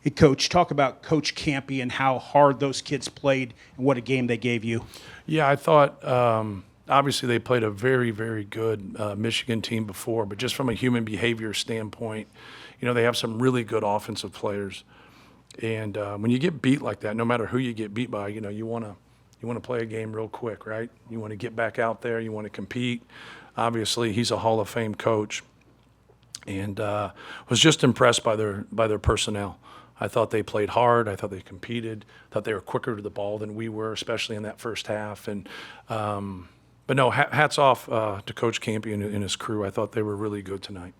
Hey, Coach, talk about Coach Campy and how hard those kids played and what a game they gave you. Yeah, I thought obviously they played a very, very good Michigan team before, but just from a human behavior standpoint, they have some really good offensive players. And when you get beat like that, no matter who you get beat by, you want to play a game real quick, right? You want to get back out there. You want to compete. Obviously, he's a Hall of Fame coach, and was just impressed by their personnel. I thought they played hard. I thought they competed. I thought they were quicker to the ball than we were, especially in that first half. And but no, hats off to Coach Campy and his crew. I thought they were really good tonight.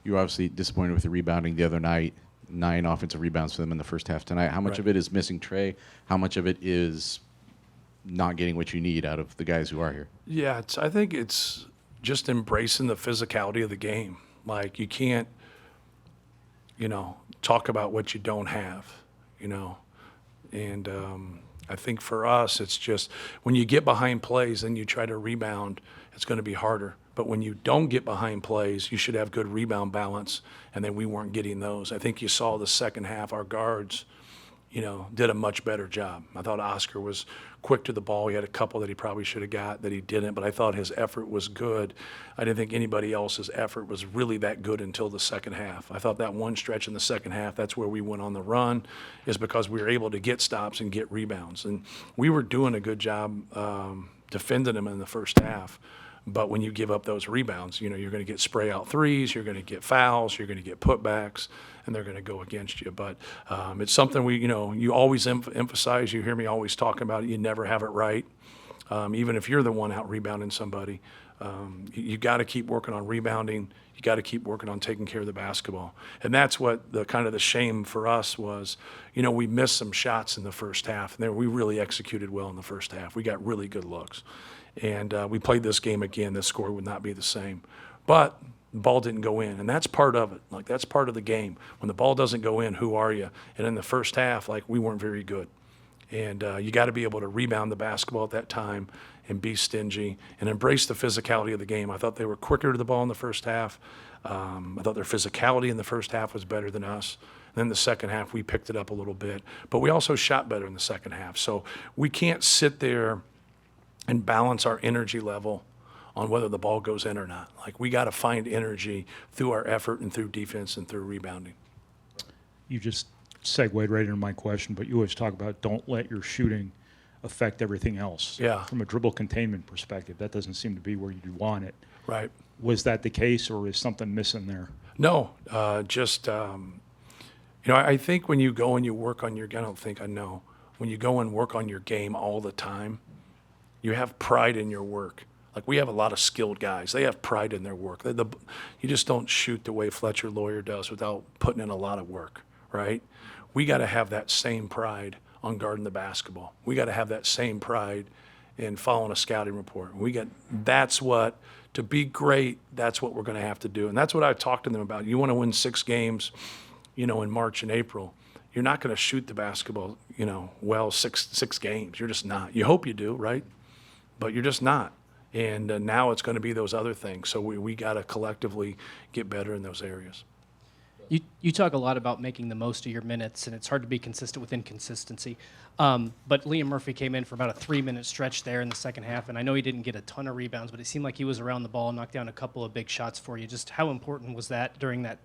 You were obviously disappointed with the rebounding the other night. 9 offensive rebounds for them in the first half tonight. How much of it is missing Trey? How much of it is not getting what you need out of the guys who are here? Yeah, I think it's just embracing the physicality of the game. Like, you can't, talk about what you don't have, And I think for us, it's just when you get behind plays and you try to rebound, it's going to be harder. But when you don't get behind plays, you should have good rebound balance, and then we weren't getting those. I think you saw the second half, our guards, did a much better job. I thought Oscar was quick to the ball. He had a couple that he probably should have got that he didn't, but I thought his effort was good. I didn't think anybody else's effort was really that good until the second half. I thought that one stretch in the second half, that's where we went on the run, is because we were able to get stops and get rebounds. And we were doing a good job defending them in the first half. But when you give up those rebounds, you're going to get spray out threes, you're going to get fouls, you're going to get putbacks, and they're going to go against you. But it's something you always emphasize. You hear me always talking about it. You never have it right. Even if you're the one out rebounding somebody, you got to keep working on rebounding. You got to keep working on taking care of the basketball. And that's what the shame for us was. We missed some shots in the first half, and we really executed well in the first half. We got really good looks. And we played this game again, this score would not be the same. But the ball didn't go in, and that's part of it. Like, that's part of the game. When the ball doesn't go in, who are you? And in the first half, we weren't very good. And you got to be able to rebound the basketball at that time and be stingy and embrace the physicality of the game. I thought they were quicker to the ball in the first half. I thought their physicality in the first half was better than us. And then the second half, we picked it up a little bit. But we also shot better in the second half. So we can't sit there and balance our energy level on whether the ball goes in or not. We got to find energy through our effort and through defense and through rebounding. You just segued right into my question, but you always talk about don't let your shooting affect everything else. Yeah. From a dribble containment perspective, that doesn't seem to be where you want it. Right. Was that the case, or is something missing there? No, I think when you go and you work on when you go and work on your game all the time, you have pride in your work. We have a lot of skilled guys. They have pride in their work. You just don't shoot the way Fletcher Lawyer does without putting in a lot of work, right? We got to have that same pride on guarding the basketball. We got to have that same pride in following a scouting report. To be great, that's what we're going to have to do. And that's what I talked to them about. You want to win 6 games, in March and April. You're not going to shoot the basketball, six games. You're just not. You hope you do, right? But you're just not. And now it's going to be those other things. So we got to collectively get better in those areas. You talk a lot about making the most of your minutes, and it's hard to be consistent with inconsistency. But Liam Murphy came in for about a 3-minute stretch there in the second half, and I know he didn't get a ton of rebounds, but it seemed like he was around the ball and knocked down a couple of big shots for you. Just how important was that during that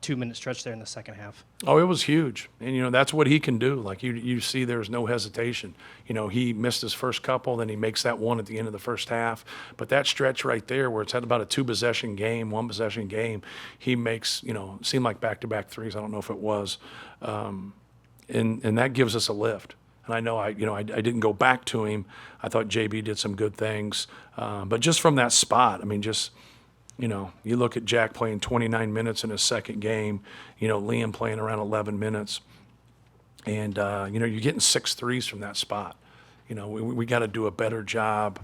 2-minute stretch there in the second half? Oh, it was huge. And, that's what he can do. You see there's no hesitation. He missed his first couple, then he makes that one at the end of the first half. But that stretch right there where it's at about a 1-possession game, he makes, seem like back-to-back threes. I don't know if it was. And that gives us a lift. And I know I didn't go back to him. I thought JB did some good things. But just from that spot, you look at Jack playing 29 minutes in his second game, Liam playing around 11 minutes. And, you're getting 6 threes from that spot. We got to do a better job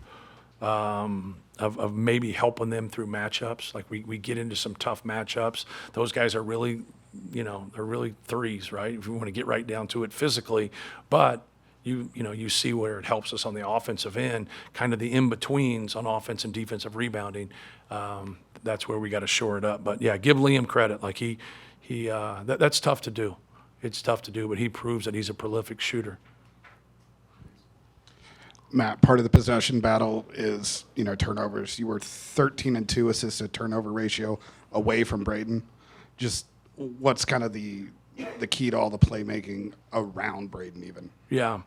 of maybe helping them through matchups. We get into some tough matchups. Those guys are really, they're really threes, right? If we want to get right down to it physically. But you see where it helps us on the offensive end, kind of the in-betweens on offense and defensive rebounding. That's where we got to shore it up. But, yeah, give Liam credit. Like, that's tough to do. It's tough to do, but he proves that he's a prolific shooter. Matt, part of the possession battle is, turnovers. You were 13-2 assisted turnover ratio away from Braden. Just what's kind of the key to all the playmaking around Braden even? Yeah.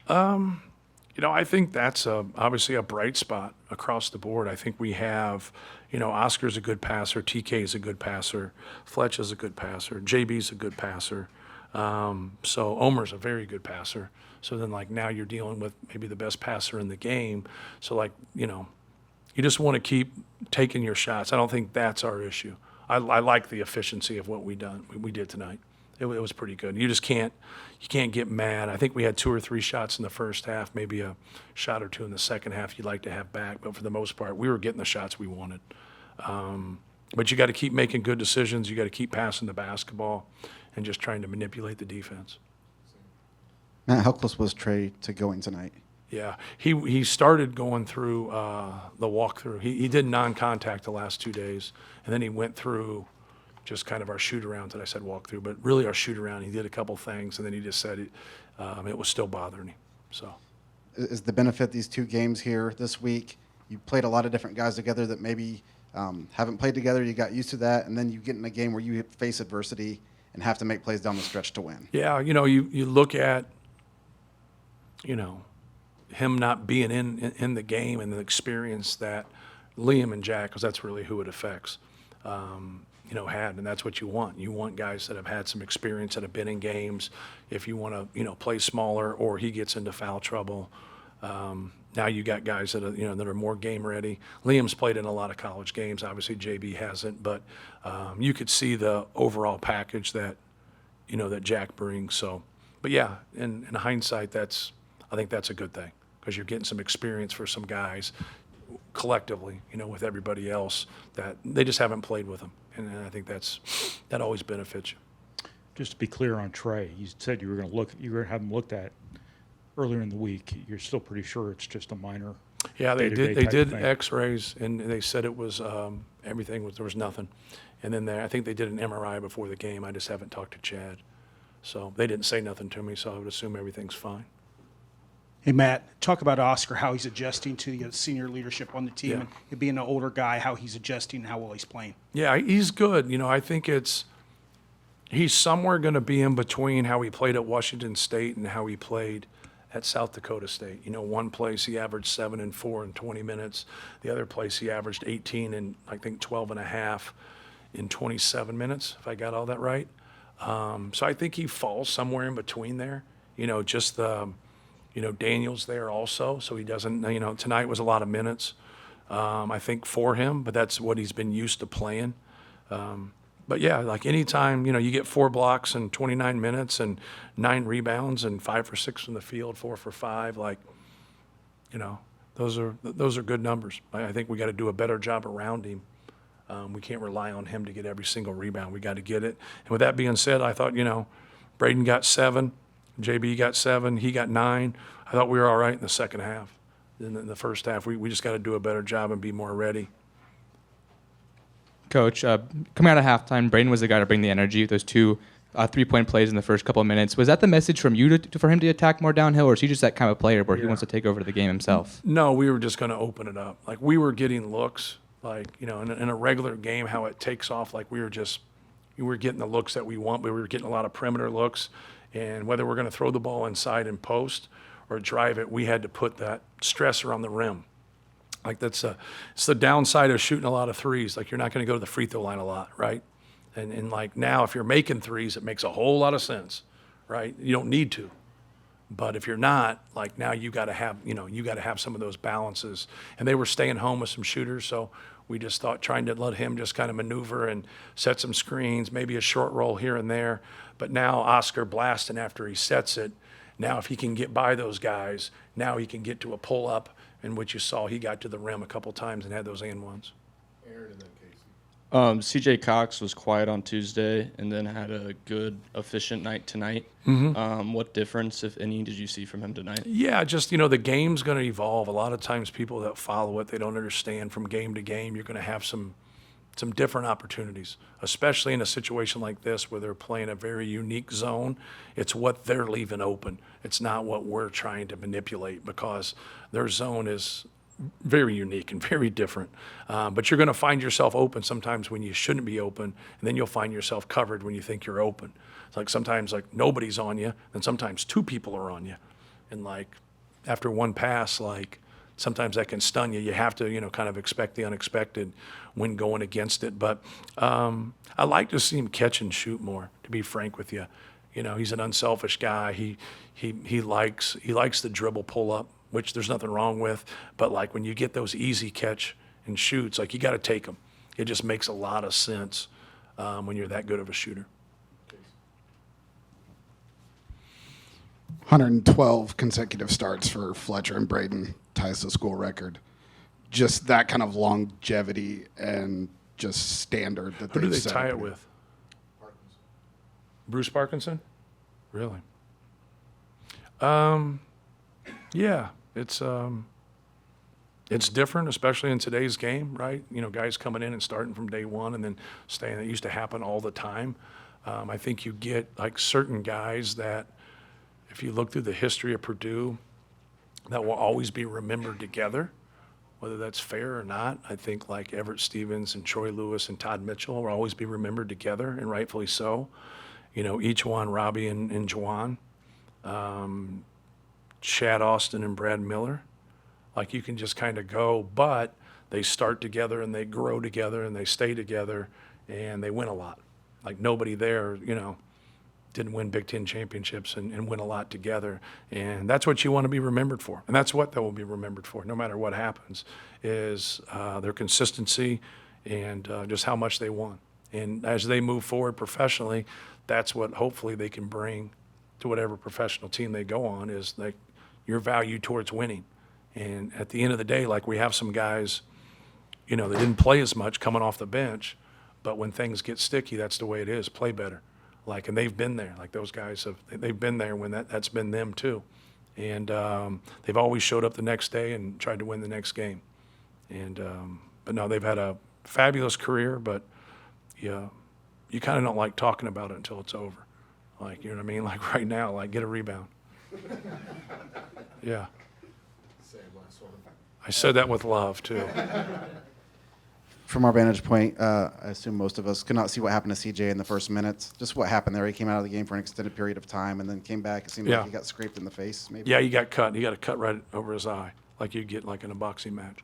I think that's obviously a bright spot across the board. I think we have, Oscar's a good passer, TK is a good passer, Fletch is a good passer, JB's a good passer. So Omer's a very good passer. So then, now you're dealing with maybe the best passer in the game. So, you just want to keep taking your shots. I don't think that's our issue. I like the efficiency of what we did tonight. It was pretty good. You can't get mad. I think we had 2 or 3 shots in the first half, maybe a shot or 2 in the second half you'd like to have back. But for the most part, we were getting the shots we wanted. But you got to keep making good decisions. You got to keep passing the basketball and just trying to manipulate the defense. Matt, how close was Trey to going tonight? Yeah, he started going through the walkthrough. He did non-contact the last 2 days, and then he went through just kind of our shoot-around that I said walkthrough, but really our shoot-around. He did a couple things, and then he just said it was still bothering him. So, is the benefit these 2 games here this week? You played a lot of different guys together that maybe haven't played together. You got used to that, and then you get in a game where you face adversity and have to make plays down the stretch to win. Yeah, you look at him not being in the game and the experience that Liam and Jack, because that's really who it affects, had, and that's what you want. You want guys that have had some experience, that have been in games. If you want to, play smaller, or he gets into foul trouble, now you got guys that are, that are more game ready. Liam's played in a lot of college games. Obviously, JB hasn't, but you could see the overall package that, that Jack brings. So, but yeah, in hindsight, I think that's a good thing, because you're getting some experience for some guys collectively, with everybody else that they just haven't played with them. And I think that always benefits you. Just to be clear on Trey, you said you were going to have him looked at earlier in the week. You're still pretty sure it's just a minor. Yeah, they day-to-day did. They type did thing. X-rays, and they said it was everything was, there was nothing. And then I think they did an MRI before the game. I just haven't talked to Chad, so they didn't say nothing to me. So I would assume everything's fine. Hey, Matt, talk about Oscar, how he's adjusting to the senior leadership on the team, Yeah. and being an older guy, how he's adjusting, how well he's playing. Yeah, he's good. I think he's somewhere going to be in between how he played at Washington State and how he played at South Dakota State. One place he averaged 7 and 4 in 20 minutes. The other place he averaged 18 and I think 12 and a half in 27 minutes, if I got all that right. So I think he falls somewhere in between there. Just the Daniel's there also, so he doesn't, tonight was a lot of minutes, I think, for him, but that's what he's been used to playing. But yeah, anytime, you get 4 blocks in 29 minutes and 9 rebounds and 5 for 6 from the field, 4 for 5, those are good numbers. I think we got to do a better job around him. We can't rely on him to get every single rebound. We got to get it. And with that being said, I thought, Braden got 7. JB got 7, he got 9. I thought we were all right in the second half. In the first half, we just got to do a better job and be more ready. Coach, coming out of halftime, Braden was the guy to bring the energy with those 2 3-point plays in the first couple of minutes. Was that the message from you for him to attack more downhill, or is he just that kind of player where he wants to take over the game himself? No, we were just going to open it up. We were getting looks, in a regular game, how it takes off, we were getting the looks that we want. We were getting a lot of perimeter looks. And whether we're going to throw the ball inside and post or drive it, we had to put that stressor on the rim. It's the downside of shooting a lot of threes. You're not going to go to the free throw line a lot, right? And now, if you're making threes, it makes a whole lot of sense, right? You don't need to. But if you're not, now you got to have some of those balances. And they were staying home with some shooters, so we just thought trying to let him just kind of maneuver and set some screens, maybe a short roll here and there. But now Oscar blasting after he sets it. Now if he can get by those guys, now he can get to a pull-up, in which you saw he got to the rim a couple times and had those and ones. CJ Cox was quiet on Tuesday and then had a good, efficient night tonight. What difference, if any, did you see from him tonight? Yeah, just, the game's going to evolve. A lot of times people that follow it, they don't understand from game to game. You're going to have some different opportunities, especially in a situation like this where they're playing a very unique zone. It's what they're leaving open. It's not what we're trying to manipulate, because their zone is very unique and very different. But you're going to find yourself open sometimes when you shouldn't be open, and then you'll find yourself covered when you think you're open. It's like sometimes like nobody's on you, and sometimes two people are on you. And like after one pass, like sometimes that can stun you. You have to, kind of expect the unexpected when going against it. But I like to see him catch and shoot more, to be frank with you. He's an unselfish guy. He likes the dribble pull up, which there's nothing wrong with. But like when you get those easy catch and shoots, like you got to take them. It just makes a lot of sense when you're that good of a shooter. 112 consecutive starts for Fletcher and Braden, ties the school record. Just that kind of longevity and just standard that Who do they set tie up it here. with? Bruce Parkinson? Really? Yeah, it's different, especially in today's game, right? Guys coming in and starting from day one and then staying. It used to happen all the time. I think you get like certain guys that, if you look through the history of Purdue, that will always be remembered together, whether that's fair or not. I think like Everett Stevens and Troy Lewis and Todd Mitchell will always be remembered together, and rightfully so. Each one, Robbie and Juwan, Chad Austin and Brad Miller. Like you can just kind of go, but they start together and they grow together and they stay together and they win a lot. Like nobody there, didn't win Big Ten championships and win a lot together. And that's what you want to be remembered for. And that's what they will be remembered for, no matter what happens, is their consistency and just how much they won. And as they move forward professionally, that's what hopefully they can bring to whatever professional team they go on, is like your value towards winning. And at the end of the day, like we have some guys, they didn't play as much coming off the bench, but when things get sticky, that's the way it is. Play better. Like, and they've been there. Like those guys they've been there when that's been them too. And they've always showed up the next day and tried to win the next game. And but no, they've had a fabulous career, but you kind of don't like talking about it until it's over. Like, you know what I mean? Like right now, like get a rebound. Yeah. I said that with love too. From our vantage point, I assume most of us could not see what happened to CJ in the first minutes. Just what happened there. He came out of the game for an extended period of time and then came back. It seemed Yeah. like he got scraped in the face, maybe. Yeah, he got cut. He got a cut right over his eye, like you'd get like in a boxing match.